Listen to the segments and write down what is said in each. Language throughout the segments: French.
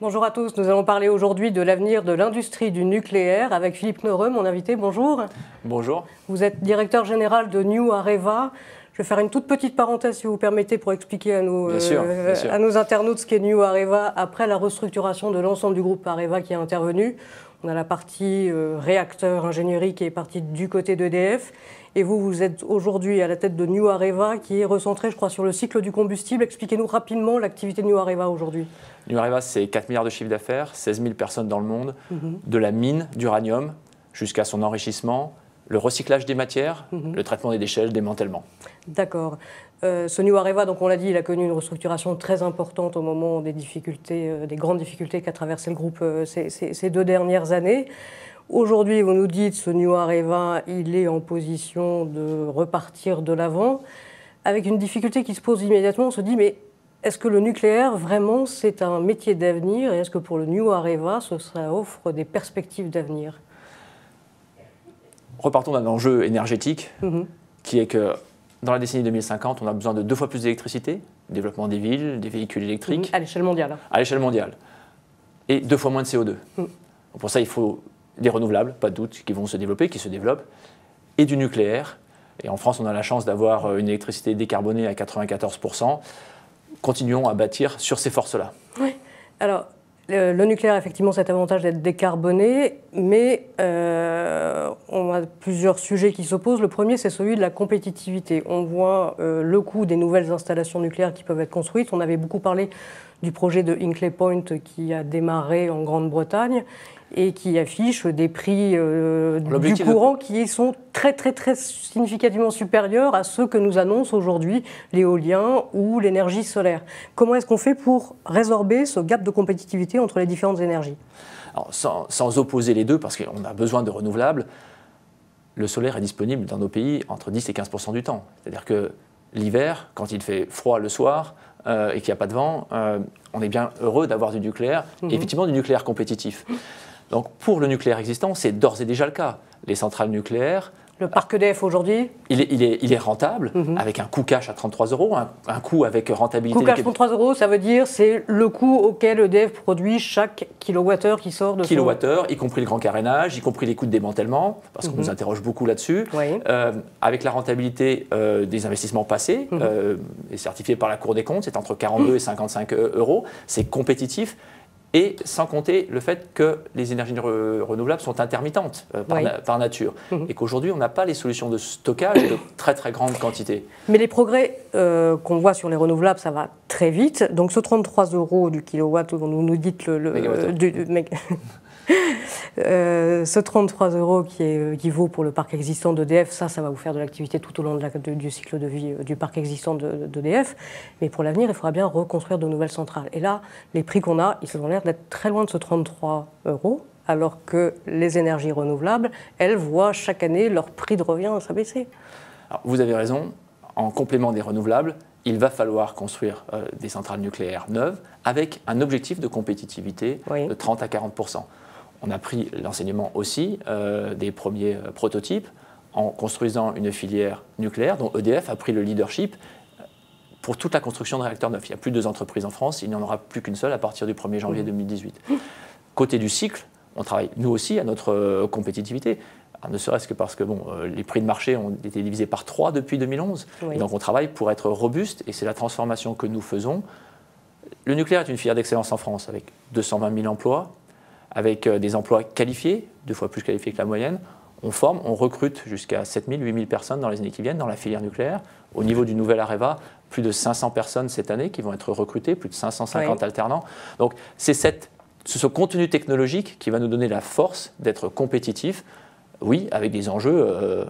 Bonjour à tous, nous allons parler aujourd'hui de l'avenir de l'industrie du nucléaire avec Philippe Neureux, mon invité. Bonjour. Bonjour. Vous êtes directeur général de New Areva. Je vais faire une toute petite parenthèse, si vous permettez, pour expliquer à nos internautes ce qu'est New Areva après la restructuration de l'ensemble du groupe Areva qui est intervenu. On a la partie réacteur ingénierie qui est partie du côté d'EDF. Et vous êtes aujourd'hui à la tête de New Areva qui est recentré, je crois, sur le cycle du combustible. Expliquez-nous rapidement l'activité de New Areva aujourd'hui. New Areva, c'est 4 milliards de chiffre d'affaires, 16 000 personnes dans le monde, de la mine d'uranium jusqu'à son enrichissement, le recyclage des matières, le traitement des déchets, le démantèlement. D'accord. Ce New Areva, donc on l'a dit, il a connu une restructuration très importante au moment des difficultés, des grandes difficultés qu'a traversé le groupe ces 2 dernières années. Aujourd'hui, vous nous dites, ce New Areva, il est en position de repartir de l'avant. Avec une difficulté qui se pose immédiatement, on se dit, mais est-ce que le nucléaire, vraiment, c'est un métier d'avenir? Et est-ce que pour le New Areva, ça offre des perspectives d'avenir? Repartons d'un enjeu énergétique qui est que dans la décennie 2050, on a besoin de 2 fois plus d'électricité, développement des villes, des véhicules électriques. À l'échelle mondiale. À l'échelle mondiale. Et 2 fois moins de CO2. Pour ça, il faut des renouvelables, pas de doute, qui vont se développer, qui se développent, et du nucléaire. Et en France, on a la chance d'avoir une électricité décarbonée à 94%. Continuons à bâtir sur ces forces-là. Oui. Alors, le nucléaire a effectivement cet avantage d'être décarboné, mais on a plusieurs sujets qui s'opposent. Le premier, c'est celui de la compétitivité. On voit le coût des nouvelles installations nucléaires qui peuvent être construites. On avait beaucoup parlé du projet de Hinkley Point qui a démarré en Grande-Bretagne et qui affiche des prix du courant qui sont très significativement supérieurs à ceux que nous annoncent aujourd'hui l'éolien ou l'énergie solaire. Comment est-ce qu'on fait pour résorber ce gap de compétitivité entre les différentes énergies? Alors, sans opposer les deux, parce qu'on a besoin de renouvelables, le solaire est disponible dans nos pays entre 10 et 15% du temps. C'est-à-dire que l'hiver, quand il fait froid le soir et qu'il n'y a pas de vent, on est bien heureux d'avoir du nucléaire, et effectivement du nucléaire compétitif. Donc pour le nucléaire existant, c'est d'ores et déjà le cas. Les centrales nucléaires... Le parc EDF aujourd'hui, il est rentable, avec un coût cash à 33 €, un coût avec rentabilité... Coût cash 33 €, ça veut dire c'est le coût auquel EDF produit chaque kilowattheure qui sort de kilowattheure, y compris le grand carénage, y compris les coûts de démantèlement, parce qu'on nous interroge beaucoup là-dessus. Oui. Avec la rentabilité des investissements passés, et certifié par la Cour des comptes, c'est entre 42 et 55 €, c'est compétitif. Et sans compter le fait que les énergies renouvelables sont intermittentes par nature. Et qu'aujourd'hui, on n'a pas les solutions de stockage de très grande quantité. Mais les progrès qu'on voit sur les renouvelables, ça va très vite. Donc ce 33 € du kilowatt, dont vous nous dites ce 33 € qui vaut pour le parc existant d'EDF, ça va vous faire de l'activité tout au long du cycle de vie du parc existant d'EDF. Mais pour l'avenir, il faudra bien reconstruire de nouvelles centrales. Et là, les prix qu'on a, ils ont l'air d'être très loin de ce 33 €, alors que les énergies renouvelables, elles voient chaque année leur prix de revient s'abaisser. Vous avez raison, en complément des renouvelables, il va falloir construire des centrales nucléaires neuves avec un objectif de compétitivité de 30 à 40%. On a pris l'enseignement aussi des premiers prototypes en construisant une filière nucléaire dont EDF a pris le leadership pour toute la construction de réacteurs neufs. Il n'y a plus de 2 entreprises en France, il n'y en aura plus qu'une seule à partir du 1er janvier 2018. Côté du cycle, on travaille nous aussi à notre compétitivité. Alors, ne serait-ce que parce que les prix de marché ont été divisés par 3 depuis 2011. Et donc on travaille pour être robuste et c'est la transformation que nous faisons. Le nucléaire est une filière d'excellence en France avec 220 000 emplois, avec des emplois qualifiés, 2 fois plus qualifiés que la moyenne. On forme, on recrute jusqu'à 7 000, 8 000 personnes dans les années qui viennent dans la filière nucléaire. Au niveau du nouvel Areva, plus de 500 personnes cette année qui vont être recrutées, plus de 550 alternants. Donc c'est ce contenu technologique qui va nous donner la force d'être compétitif, oui, avec des enjeux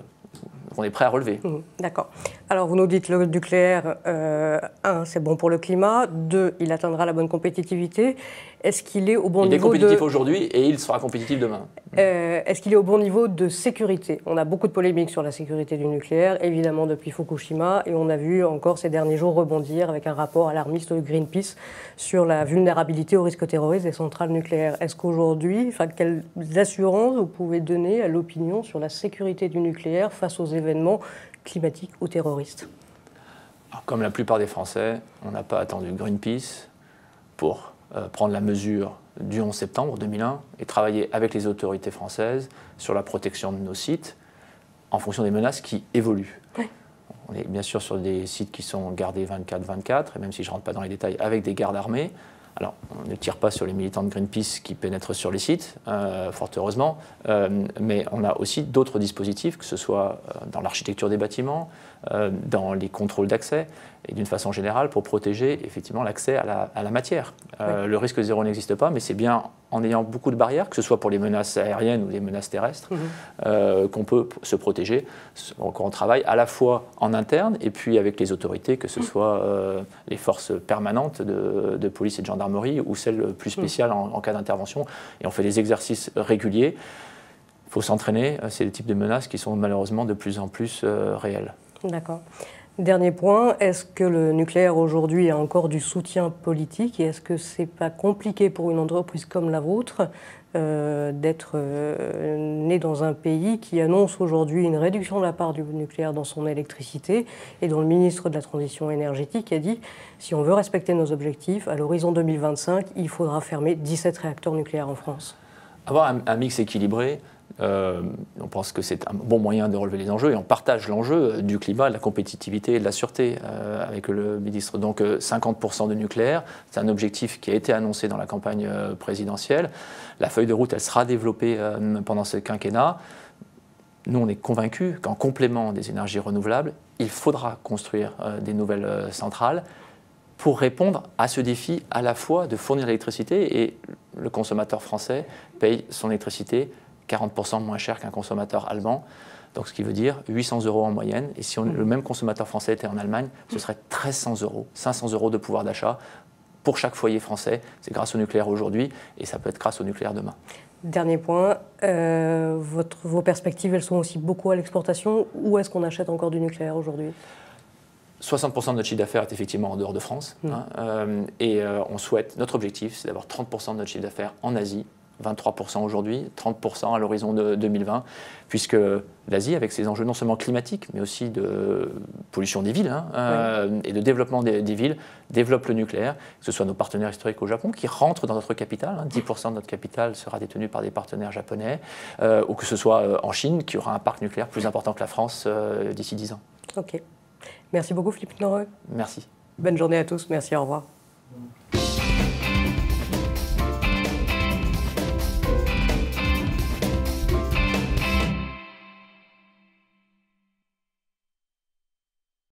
qu'on est prêt à relever. D'accord. Alors vous nous dites le nucléaire, 1, c'est bon pour le climat, 2, il atteindra la bonne compétitivité. Est-ce qu'il est au bon niveau de... Il est compétitif aujourd'hui et il sera compétitif demain. Est-ce qu'il est au bon niveau de sécurité? On a beaucoup de polémiques sur la sécurité du nucléaire, évidemment depuis Fukushima, et on a vu encore ces derniers jours rebondir avec un rapport alarmiste de Greenpeace sur la vulnérabilité au risque terroriste des centrales nucléaires. Est-ce qu'aujourd'hui, quelles assurances vous pouvez donner à l'opinion sur la sécurité du nucléaire face aux événements climatiques ou terroristes? Alors, comme la plupart des Français, on n'a pas attendu Greenpeace pour prendre la mesure du 11 septembre 2001 et travailler avec les autorités françaises sur la protection de nos sites en fonction des menaces qui évoluent. Oui. On est bien sûr sur des sites qui sont gardés 24/24, et même si je ne rentre pas dans les détails, avec des gardes armés. Alors, on ne tire pas sur les militants de Greenpeace qui pénètrent sur les sites, fort heureusement, mais on a aussi d'autres dispositifs, que ce soit dans l'architecture des bâtiments, dans les contrôles d'accès, et d'une façon générale pour protéger effectivement l'accès à la matière. Oui. Le risque zéro n'existe pas, mais c'est bien en ayant beaucoup de barrières, que ce soit pour les menaces aériennes ou les menaces terrestres, qu'on peut se protéger. Donc on travaille à la fois en interne et puis avec les autorités, que ce soit les forces permanentes de police et de gendarmerie ou celles plus spéciales en cas d'intervention. Et on fait des exercices réguliers. Il faut s'entraîner. C'est le type de menaces qui sont malheureusement de plus en plus réelles. D'accord. Dernier point, est-ce que le nucléaire aujourd'hui a encore du soutien politique et est-ce que c'est pas compliqué pour une entreprise comme la vôtre d'être née dans un pays qui annonce aujourd'hui une réduction de la part du nucléaire dans son électricité et dont le ministre de la Transition énergétique a dit si on veut respecter nos objectifs, à l'horizon 2025, il faudra fermer 17 réacteurs nucléaires en France? Avoir un mix équilibré, on pense que c'est un bon moyen de relever les enjeux et on partage l'enjeu du climat, de la compétitivité et de la sûreté avec le ministre. Donc 50% de nucléaire, c'est un objectif qui a été annoncé dans la campagne présidentielle. La feuille de route, elle sera développée pendant ce quinquennat. Nous, on est convaincus qu'en complément des énergies renouvelables, il faudra construire des nouvelles centrales pour répondre à ce défi à la fois de fournir l'électricité, et le consommateur français paye son électricité 40% moins cher qu'un consommateur allemand, donc ce qui veut dire 800 € en moyenne. Et si le même consommateur français était en Allemagne, ce serait 1 300 €, 500 € de pouvoir d'achat pour chaque foyer français. C'est grâce au nucléaire aujourd'hui et ça peut être grâce au nucléaire demain. Dernier point, vos perspectives, elles sont aussi beaucoup à l'exportation. Où est-ce qu'on achète encore du nucléaire aujourd'hui ? 60% de notre chiffre d'affaires est effectivement en dehors de France. On souhaite, notre objectif, c'est d'avoir 30% de notre chiffre d'affaires en Asie, 23% aujourd'hui, 30% à l'horizon de 2020, puisque l'Asie, avec ses enjeux non seulement climatiques, mais aussi de pollution des villes et de développement des villes, développe le nucléaire, que ce soit nos partenaires historiques au Japon, qui rentrent dans notre capitale, 10% de notre capitale sera détenu par des partenaires japonais, ou que ce soit en Chine, qui aura un parc nucléaire plus important que la France d'ici 10 ans. Ok. Merci beaucoup Philippe Noreux. Merci. Bonne journée à tous. Merci, au revoir.